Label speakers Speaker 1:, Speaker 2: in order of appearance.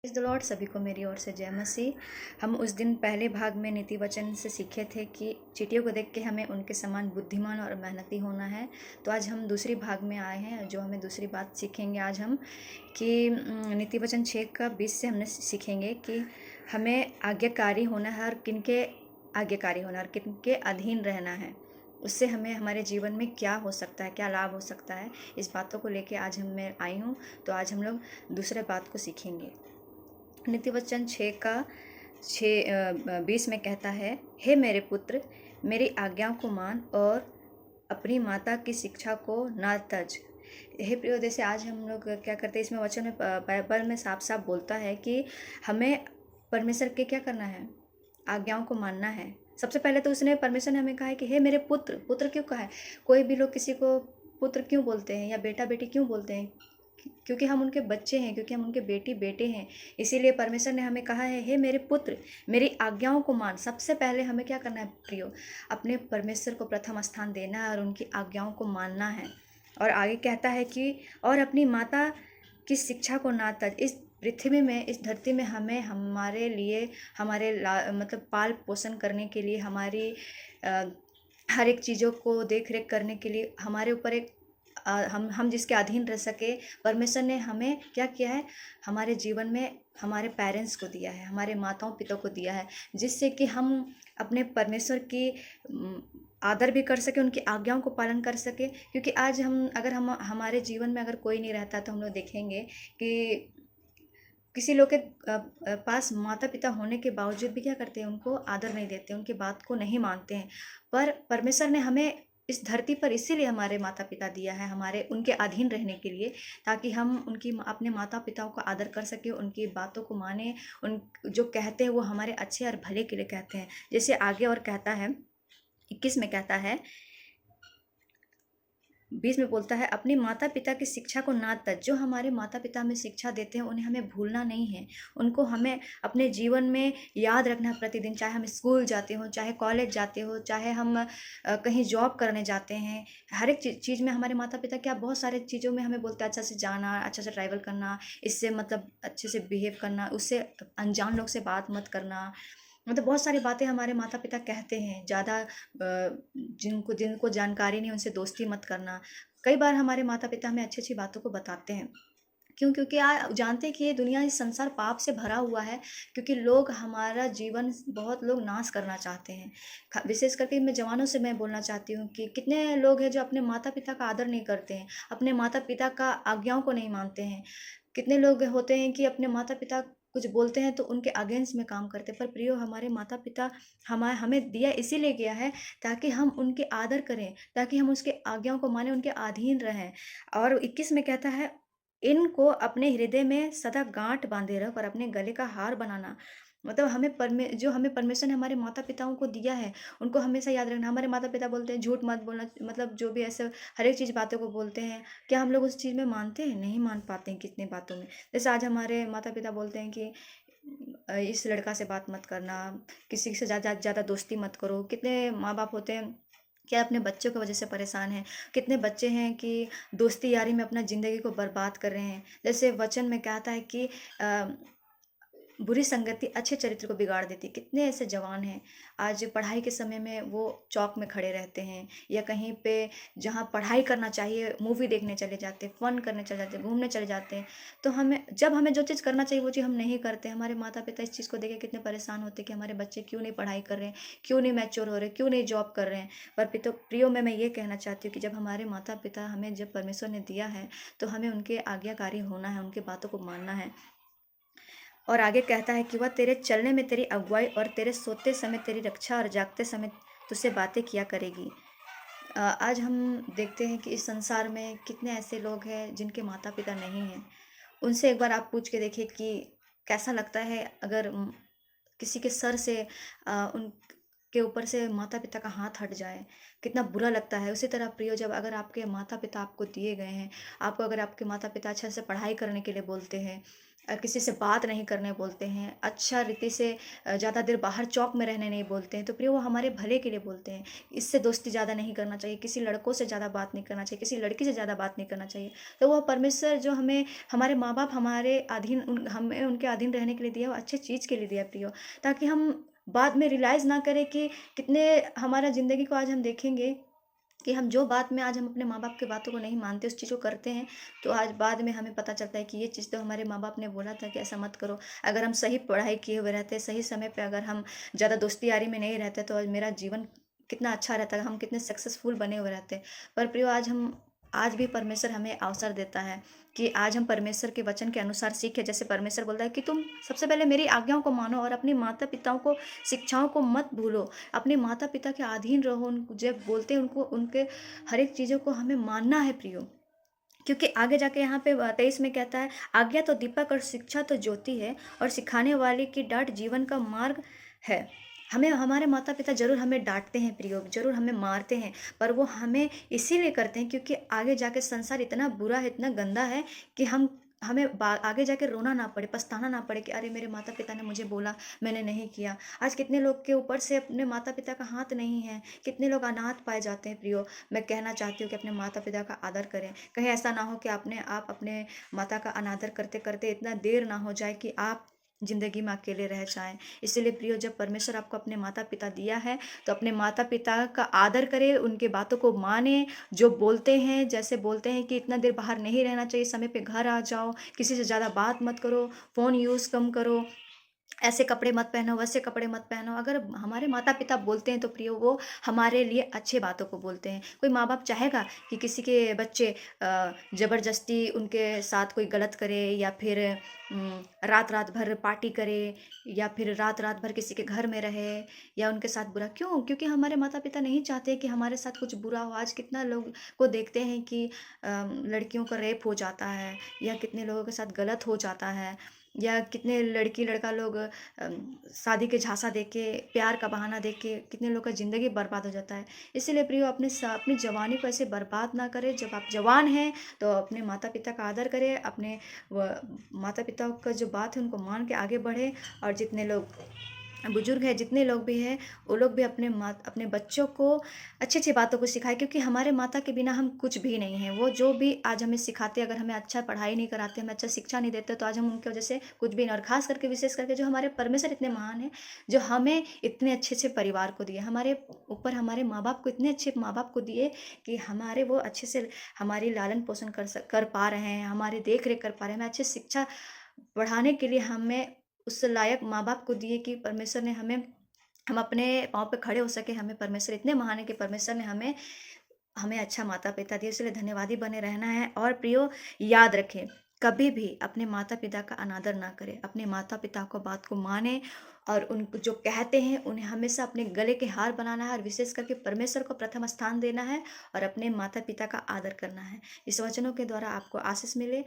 Speaker 1: Praise the Lord. सभी को मेरी ओर से जय मसीह। हम उस दिन पहले भाग में नीति वचन से सीखे थे कि चींटियों को देख के हमें उनके समान बुद्धिमान और मेहनती होना है। तो आज हम दूसरी भाग में आए हैं, जो हमें दूसरी बात सीखेंगे आज हम कि नीति वचन 6 का 20 से हमने सीखेंगे कि हमें आज्ञाकारी होना है और किनके आज्ञाकारी होना है और किनके अधीन रहना है। उससे हमें हमारे जीवन में क्या हो सकता है, क्या लाभ हो सकता है, इस बातों को लेके आज मैं आई हूँ। तो आज हम लोग दूसरे बात को सीखेंगे। नीति वचन 6 का 20 में कहता है, हे मेरे पुत्र, मेरी आज्ञाओं को मान और अपनी माता की शिक्षा को ना तज। हे प्रियो, जैसे आज हम लोग क्या करते हैं, इसमें वचन में बाइबल में साफ साफ बोलता है कि हमें परमेश्वर के क्या करना है, आज्ञाओं को मानना है। सबसे पहले तो उसने परमेश्वर ने हमें कहा है कि हे मेरे पुत्र। पुत्र क्यों कहा है? कोई भी लोग किसी को पुत्र क्यों बोलते हैं या बेटा बेटी क्यों बोलते हैं? क्योंकि हम उनके बच्चे हैं, क्योंकि हम उनके बेटी बेटे हैं। इसीलिए परमेश्वर ने हमें कहा है, हे मेरे पुत्र, मेरी आज्ञाओं को मान। सबसे पहले हमें क्या करना है प्रियो? अपने परमेश्वर को प्रथम स्थान देना है और उनकी आज्ञाओं को मानना है। और आगे कहता है कि और अपनी माता की शिक्षा को ना तज। इस पृथ्वी में, इस धरती में हमें हमारे लिए, हमारे मतलब पाल पोषण करने के लिए, हमारी हर एक चीज़ों को देख रेख करने के लिए हमारे ऊपर एक हम जिसके अधीन रह सके, परमेश्वर ने हमें क्या किया है, हमारे जीवन में हमारे पेरेंट्स को दिया है, हमारे माताओं पिता को दिया है, जिससे कि हम अपने परमेश्वर की आदर भी कर सके, उनकी आज्ञाओं को पालन कर सके। क्योंकि आज हम हमारे जीवन में अगर कोई नहीं रहता तो हम लोग देखेंगे कि किसी लोग के पास माता पिता होने के बावजूद भी क्या करते हैं, उनको आदर नहीं देते, उनकी बात को नहीं मानते हैं। पर परमेश्वर ने हमें इस धरती पर इसीलिए हमारे माता पिता दिया है, हमारे उनके अधीन रहने के लिए, ताकि हम उनकी अपने माता पिताओं का आदर कर सके, उनकी बातों को माने, उन जो कहते हैं वो हमारे अच्छे और भले के लिए कहते हैं। जैसे आगे और कहता है, 21 में कहता है, 20 में बोलता है, अपनी माता पिता की शिक्षा को ना तज। जो हमारे माता पिता हमें शिक्षा देते हैं उन्हें हमें भूलना नहीं है, उनको हमें अपने जीवन में याद रखना है प्रतिदिन। चाहे हम स्कूल जाते हो, चाहे कॉलेज जाते हो, चाहे हम कहीं जॉब करने जाते हैं, हर एक चीज़ में हमारे माता पिता क्या बहुत सारे चीज़ों में हमें बोलते हैं, अच्छा से जाना, अच्छा से ट्रैवल करना, इससे मतलब अच्छे से बिहेव करना, उससे अनजान लोग से बात मत करना। मतलब बहुत सारी बातें हमारे माता पिता कहते हैं। ज़्यादा जिनको जिनको जानकारी नहीं उनसे दोस्ती मत करना। कई बार हमारे माता पिता हमें अच्छी अच्छी बातों को बताते हैं। क्यों? क्योंकि जानते हैं कि ये दुनिया, इस संसार पाप से भरा हुआ है। क्योंकि लोग हमारा जीवन, बहुत लोग नाश करना चाहते हैं। विशेष करके मैं जवानों से मैं बोलना चाहती हूँ कि कितने लोग हैं जो अपने माता पिता का आदर नहीं करते हैं, अपने माता पिता का आज्ञाओं को नहीं मानते हैं। कितने लोग होते हैं कि अपने माता पिता कुछ बोलते हैं तो उनके अगेंस्ट में काम करते हैं। पर प्रियो, हमारे माता पिता हमें दिया इसीलिए गया है ताकि हम उनके आदर करें, ताकि हम उसके आज्ञाओं को माने, उनके अधीन रहें। और 21 में कहता है, इनको अपने हृदय में सदा गांठ बांधे रख और अपने गले का हार बनाना। मतलब जो हमें परमेश्वर ने हमारे माता पिताओं को दिया है, उनको हमेशा याद रखना। हमारे माता पिता बोलते हैं झूठ मत बोलना, मतलब जो भी ऐसे हर एक चीज़ बातों को बोलते हैं, क्या हम लोग उस चीज़ में मानते हैं? नहीं मान पाते हैं कितनी बातों में। जैसे आज हमारे माता पिता बोलते हैं कि इस लड़का से बात मत करना, किसी से ज़्यादा ज़्यादा दोस्ती मत करो। कितने माँ बाप होते हैं क्या अपने बच्चों की वजह से परेशान हैं। कितने बच्चे हैं कि दोस्ती यारी में अपना ज़िंदगी को बर्बाद कर रहे हैं। जैसे वचन में कहता है कि बुरी संगति अच्छे चरित्र को बिगाड़ देती है। कितने ऐसे जवान हैं आज पढ़ाई के समय में वो चौक में खड़े रहते हैं, या कहीं पे जहाँ पढ़ाई करना चाहिए मूवी देखने चले जाते हैं, फन करने चले जाते हैं, घूमने चले जाते हैं। तो हमें जो चीज़ करना चाहिए वो चीज़ हम नहीं करते। हमारे माता पिता इस चीज़ को देख के कितने परेशान होते हैं कि हमारे बच्चे क्यों नहीं पढ़ाई कर रहे हैं, क्यों नहीं मैच्योर हो रहे, क्यों नहीं जॉब कर रहे हैं। पर प्रियो में मैं ये कहना चाहती हूँ कि जब हमारे माता पिता हमें, जब परमेश्वर ने दिया है, तो हमें उनके आज्ञाकारी होना है, उनकी बातों को मानना है। और आगे कहता है कि वह तेरे चलने में तेरी अगुवाई और तेरे सोते समय तेरी रक्षा और जागते समय तुझसे बातें किया करेगी। आज हम देखते हैं कि इस संसार में कितने ऐसे लोग हैं जिनके माता पिता नहीं हैं। उनसे एक बार आप पूछ के देखिए कि कैसा लगता है अगर किसी के सर से उनके ऊपर से माता पिता का हाथ हट जाए, कितना बुरा लगता है। उसी तरह प्रियो, जब अगर आपके माता पिता आपको दिए गए हैं, आपको अगर आपके माता पिता अच्छे से पढ़ाई करने के लिए बोलते हैं, किसी से बात नहीं करने बोलते हैं, अच्छा रीति से ज़्यादा देर बाहर चौक में रहने नहीं बोलते हैं, तो प्रिय वो हमारे भले के लिए बोलते हैं। इससे दोस्ती ज़्यादा नहीं करना चाहिए, किसी लड़कों से ज़्यादा बात नहीं करना चाहिए, किसी लड़की से ज़्यादा बात नहीं करना चाहिए। तो वह परमेश्वर जो हमें हमारे माँ-बाप हमारे अधीन हमें उनके अधीन रहने के लिए दिया, वो अच्छे चीज़ के लिए दिया प्रियो, ताकि हम बाद में रियलाइज़ ना करें कि कितने हमारा ज़िंदगी को आज हम देखेंगे कि हम जो बात में आज हम अपने माँ-बाप की बातों को नहीं मानते, उस चीज़ को करते हैं, तो आज बाद में हमें पता चलता है कि ये चीज़ तो हमारे माँ-बाप ने बोला था कि ऐसा मत करो। अगर हम सही पढ़ाई किए हुए रहते, सही समय पे अगर हम ज़्यादा दोस्ती यारी में नहीं रहते, तो आज मेरा जीवन कितना अच्छा रहता, हम कितने सक्सेसफुल बने हुए रहते। पर प्रियो आज भी परमेश्वर हमें अवसर देता है कि आज हम परमेश्वर के वचन के अनुसार सीखें। जैसे परमेश्वर बोलता है कि तुम सबसे पहले मेरी आज्ञाओं को मानो और अपने माता-पिताओं को शिक्षाओं को मत भूलो। अपने माता-पिता के अधीन रहो, उन जब बोलते हैं उनको उनके हर एक चीज़ों को हमें मानना है प्रियो। क्योंकि आगे जाके यहाँ पे 23 में कहता है, आज्ञा तो दीपक और शिक्षा तो ज्योति है और सिखाने वाले की डाँट जीवन का मार्ग है। हमें हमारे माता-पिता ज़रूर हमें डाँटते हैं प्रियो, ज़रूर हमें मारते हैं, पर वो हमें इसीलिए करते हैं क्योंकि आगे जाके संसार इतना बुरा है, इतना गंदा है कि हमें आगे जाके रोना ना पड़े, पछताना ना पड़े कि अरे मेरे माता-पिता ने मुझे बोला, मैंने नहीं किया। आज कितने लोग के ऊपर से अपने माता-पिता का हाथ नहीं है, कितने लोग अनाथ पाए जाते हैं प्रियो। मैं कहना चाहती हूँ कि अपने माता-पिता का आदर करें। कहीं ऐसा ना हो कि आप अपने माता का अनादर करते-करते इतना देर ना हो जाए कि आप ज़िंदगी में अकेले रह जाएँ। इसीलिए प्रियो, जब परमेश्वर आपको अपने माता-पिता दिया है, तो अपने माता-पिता का आदर करें, उनकी बातों को मानें, जो बोलते हैं, जैसे बोलते हैं कि इतना देर बाहर नहीं रहना चाहिए, समय पे घर आ जाओ, किसी से ज़्यादा बात मत करो, फ़ोन यूज़ कम करो, ऐसे कपड़े मत पहनो, वैसे कपड़े मत पहनो। अगर हमारे माता-पिता बोलते हैं तो प्रियो वो हमारे लिए अच्छे बातों को बोलते हैं। कोई माँ-बाप चाहेगा कि किसी के बच्चे ज़बरदस्ती उनके साथ कोई गलत करे या फिर रात-रात भर पार्टी करे या फिर रात-रात भर किसी के घर में रहे या उनके साथ बुरा क्यों? क्योंकि हमारे माता-पिता नहीं चाहते कि हमारे साथ कुछ बुरा हो। आज कितना लोग को देखते हैं कि लड़कियों का रेप हो जाता है या कितने लोगों के साथ गलत हो जाता है या कितने लड़की लड़का लोग शादी के झांसा दे के प्यार का बहाना दे के कितने लोग का ज़िंदगी बर्बाद हो जाता है। इसीलिए प्रियो, अपनी जवानी को ऐसे बर्बाद ना करें। जब आप जवान हैं तो अपने माता पिता का आदर करें, अपने माता पिता का जो बात है उनको मान के आगे बढ़े। और जितने लोग बुजुर्ग हैं, जितने लोग भी हैं, वो लोग भी अपने बच्चों को अच्छी अच्छी बातों को सिखाएं, क्योंकि हमारे माता के बिना हम कुछ भी नहीं हैं। वो जो भी आज हमें सिखाते, अगर हमें अच्छा पढ़ाई नहीं कराते, हमें अच्छा शिक्षा नहीं देते, तो आज हम उनकी वजह से कुछ भी नहीं। और खास करके विशेष करके जो हमारे परमेश्वर इतने महान हैं, जो हमें इतने अच्छे अच्छे परिवार को दिए, हमारे ऊपर हमारे माँ बाप को इतने अच्छे माँ बाप को दिए कि हमारे वो अच्छे से हमारी लालन पोषण कर पा रहे हैं, हमारी देख रेख कर पा रहे हैं, हमें अच्छी शिक्षा बढ़ाने के लिए हमें उस लायक माँ बाप को दिए कि परमेश्वर ने हम अपने पाँव पे खड़े हो सके। हमें परमेश्वर इतने महान है कि परमेश्वर ने हमें हमें अच्छा माता-पिता दिए, इसलिए धन्यवादी बने रहना है। और प्रियो, याद रखें, कभी भी अपने माता-पिता का अनादर ना करें। अपने माता-पिता को बात को मानें और उन जो कहते हैं उन्हें हमेशा अपने गले के हार बनाना है और विशेष करके परमेश्वर को प्रथम स्थान देना है और अपने माता-पिता का आदर करना है। इस वचनों के द्वारा आपको आशीष मिले।